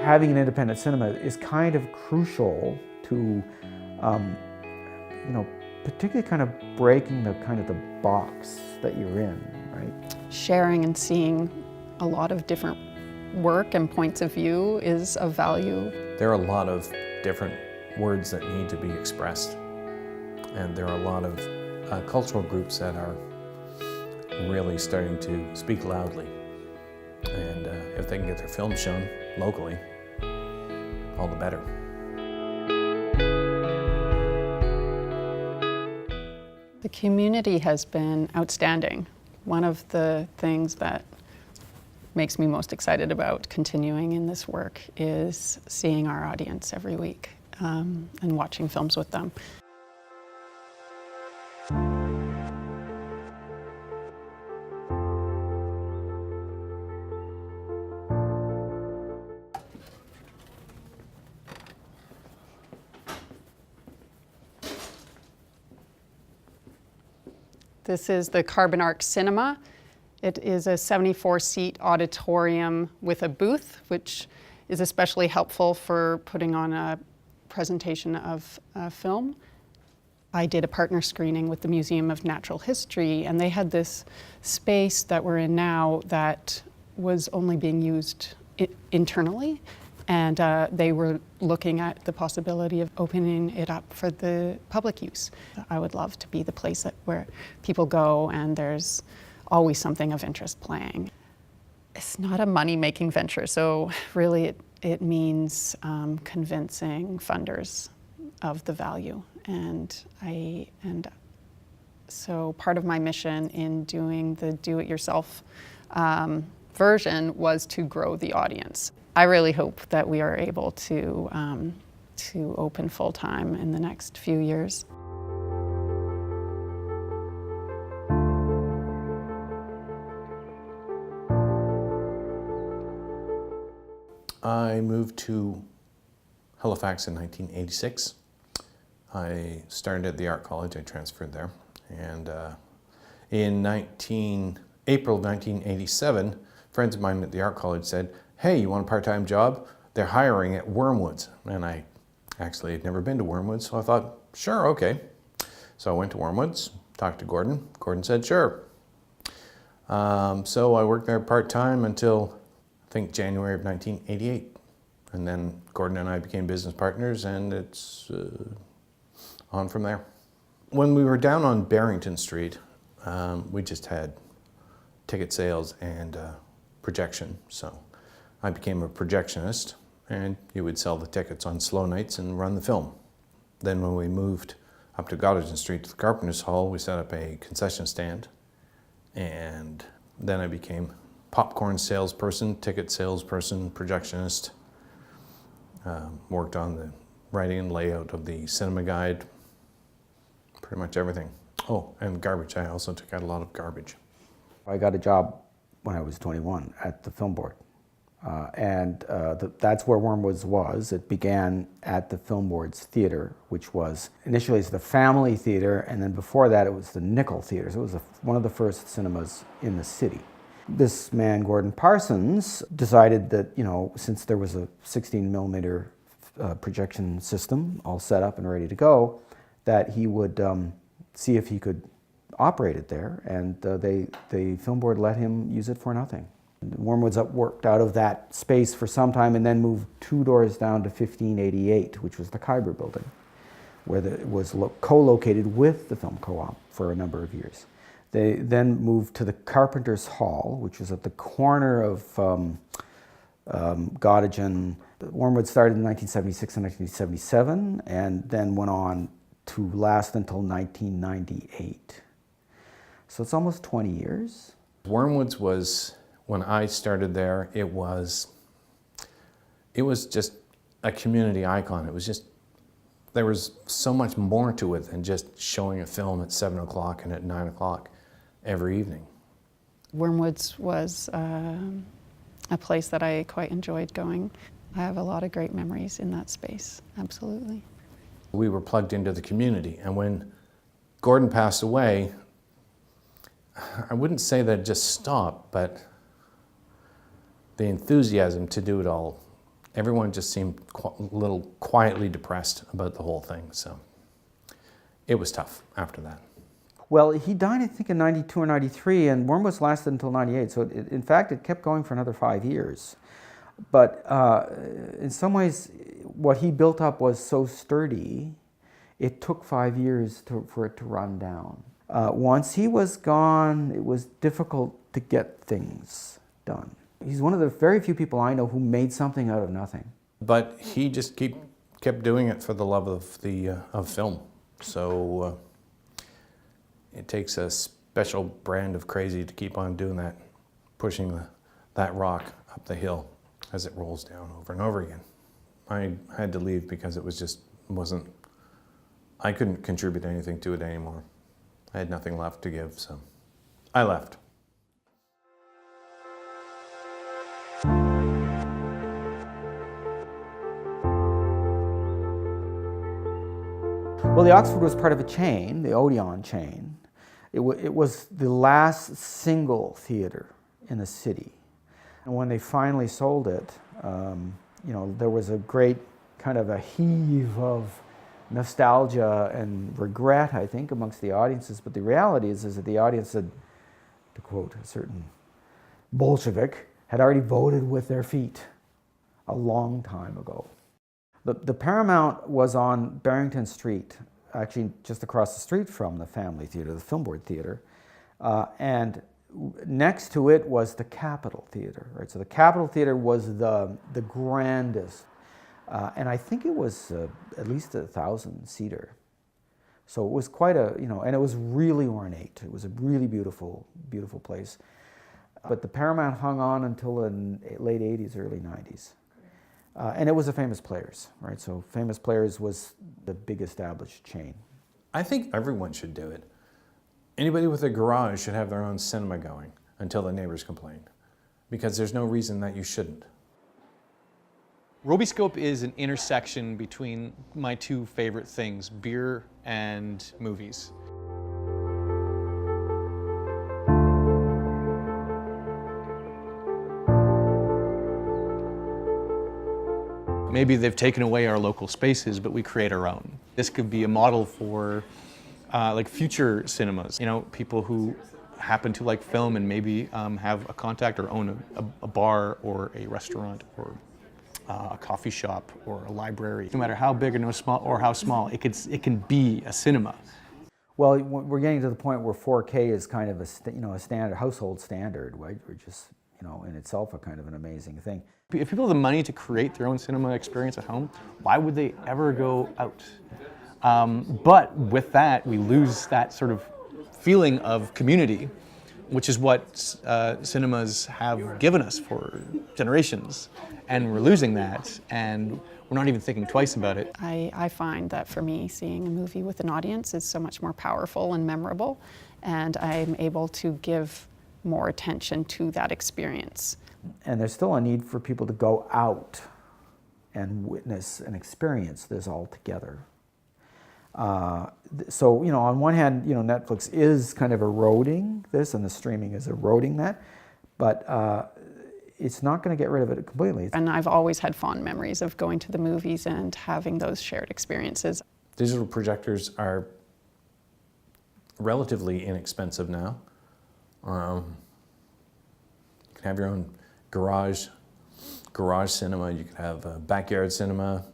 having an independent cinema is kind of crucial to, particularly kind of breaking the box that you're in, right? Sharing and seeing a lot of different work and points of view is of value. There are a lot of different words that need to be expressed, and there are a lot of cultural groups that are really starting to speak loudly. And if they can get their films shown locally, all the better. The community has been outstanding. One of the things that makes me most excited about continuing in this work is seeing our audience every week and watching films with them. This is the Carbon Arc Cinema. It is a 74-seat auditorium with a booth, which is especially helpful for putting on a presentation of a film. I did a partner screening with the Museum of Natural History, and they had this space that we're in now that was only being used internally, and they were looking at the possibility of opening it up for the public use. I would love to be the place where people go and there's always something of interest playing. It's not a money-making venture, so really it means convincing funders of the value. And so part of my mission in doing the do-it-yourself version was to grow the audience. I really hope that we are able to open full-time in the next few years. I moved to Halifax in 1986. I started at the art college, I transferred there. And in April 1987, friends of mine at the art college said, "Hey, you want a part-time job? They're hiring at Wormwood." And I actually had never been to Wormwood, so I thought, sure, okay. So I went to Wormwood, talked to Gordon. Gordon said, sure. So I worked there part-time until, I think, January of 1988. And then Gordon and I became business partners, and it's on from there. When we were down on Barrington Street, we just had ticket sales and projection. So I became a projectionist, and you would sell the tickets on slow nights and run the film. Then when we moved up to Goddardson Street to the Carpenter's Hall, we set up a concession stand, and then I became popcorn salesperson, ticket salesperson, projectionist, worked on the writing and layout of the cinema guide, pretty much everything. Oh, and garbage. I also took out a lot of garbage. I got a job when I was 21 at the Film Board. That's where Wormwood was. It began at the Film Board's theater, which was initially the family theater, and then before that it was the Nickel Theater. So it was one of the first cinemas in the city. This man, Gordon Parsons, decided that, since there was a 16 millimeter projection system all set up and ready to go, that he would see if he could operate it there, and the Film Board let him use it for nothing. Wormwood's worked out of that space for some time and then moved 2 doors down to 1588, which was the Khyber building, where it was co-located with the Film Co-op for a number of years. They then moved to the Carpenter's Hall, which was at the corner of Gottingen. Wormwood started in 1976 and 1977, and then went on to last until 1998. So it's almost 20 years. Wormwood's was, when I started there, it was just a community icon. It was just, there was so much more to it than just showing a film at 7 o'clock and at 9 o'clock every evening. Wormwood's was a place that I quite enjoyed going. I have a lot of great memories in that space, absolutely. We were plugged into the community, and when Gordon passed away, I wouldn't say that it just stopped, but the enthusiasm to do it all everyone just seemed a little quietly depressed about the whole thing. So it was tough after that. Well, he died, I think, in 92 or 93, and Wormwood lasted until 98. So, in fact, it kept going for another 5 years. But in some ways, what he built up was so sturdy, it took 5 years for it to run down. Once he was gone, it was difficult to get things done. He's one of the very few people I know who made something out of nothing. But he just kept doing it for the love of film. So it takes a special brand of crazy to keep on doing that, pushing that rock up the hill as it rolls down over and over again. I had to leave because it wasn't, I couldn't contribute anything to it anymore. I had nothing left to give, so I left. Well, the Oxford was part of a chain, the Odeon chain. It was the last single theater in the city. And when they finally sold it, there was a great kind of a heave of nostalgia and regret, I think, amongst the audiences. But the reality is that the audience had, to quote a certain Bolshevik, had already voted with their feet a long time ago. The Paramount was on Barrington Street, actually just across the street from the Family Theatre, the Film Board Theatre, and next to it was the Capitol Theatre. Right? So the Capitol Theatre was the grandest, and I think it was at least 1,000-seater. So it was quite and it was really ornate. It was a really beautiful, beautiful place. But the Paramount hung on until the late 80s, early 90s. And it was a Famous Players, right? So Famous Players was the big established chain. I think everyone should do it. Anybody with a garage should have their own cinema going until the neighbors complain, because there's no reason that you shouldn't. Robyscope is an intersection between my two favorite things, beer and movies. Maybe they've taken away our local spaces, but we create our own. This could be a model for like future cinemas. People who happen to like film and maybe have a contact or own a bar or a restaurant or a coffee shop or a library. No matter how big or how small, it can be a cinema. Well, we're getting to the point where 4K is kind of a standard household standard, right? We're just in itself a kind of an amazing thing. If people have the money to create their own cinema experience at home, why would they ever go out? But with that, we lose that sort of feeling of community, which is what cinemas have given us for generations. And we're losing that, and we're not even thinking twice about it. I find that for me, seeing a movie with an audience is so much more powerful and memorable, and I'm able to give more attention to that experience. And there's still a need for people to go out and witness and experience this all together. So, on one hand, Netflix is kind of eroding this, and the streaming is eroding that, but it's not going to get rid of it completely. And I've always had fond memories of going to the movies and having those shared experiences. Digital projectors are relatively inexpensive now. You can have your own garage cinema. You can have a backyard cinema.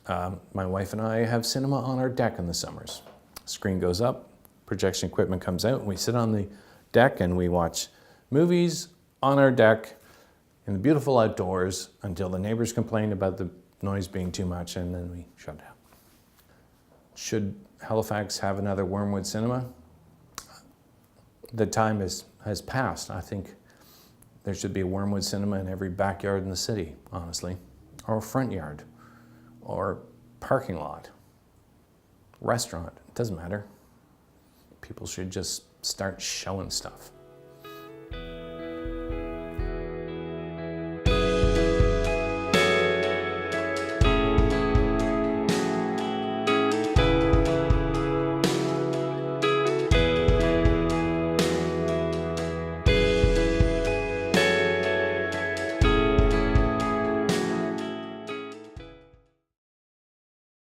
My wife and I have cinema on our deck in the summers. Screen goes up, projection equipment comes out, and we sit on the deck and we watch movies on our deck in the beautiful outdoors until the neighbors complain about the noise being too much, and then we shut down. Should Halifax have another Wormwood cinema? The time has passed. I think there should be a Wormwood cinema in every backyard in the city, honestly, or a front yard, or parking lot, restaurant, it doesn't matter. People should just start showing stuff.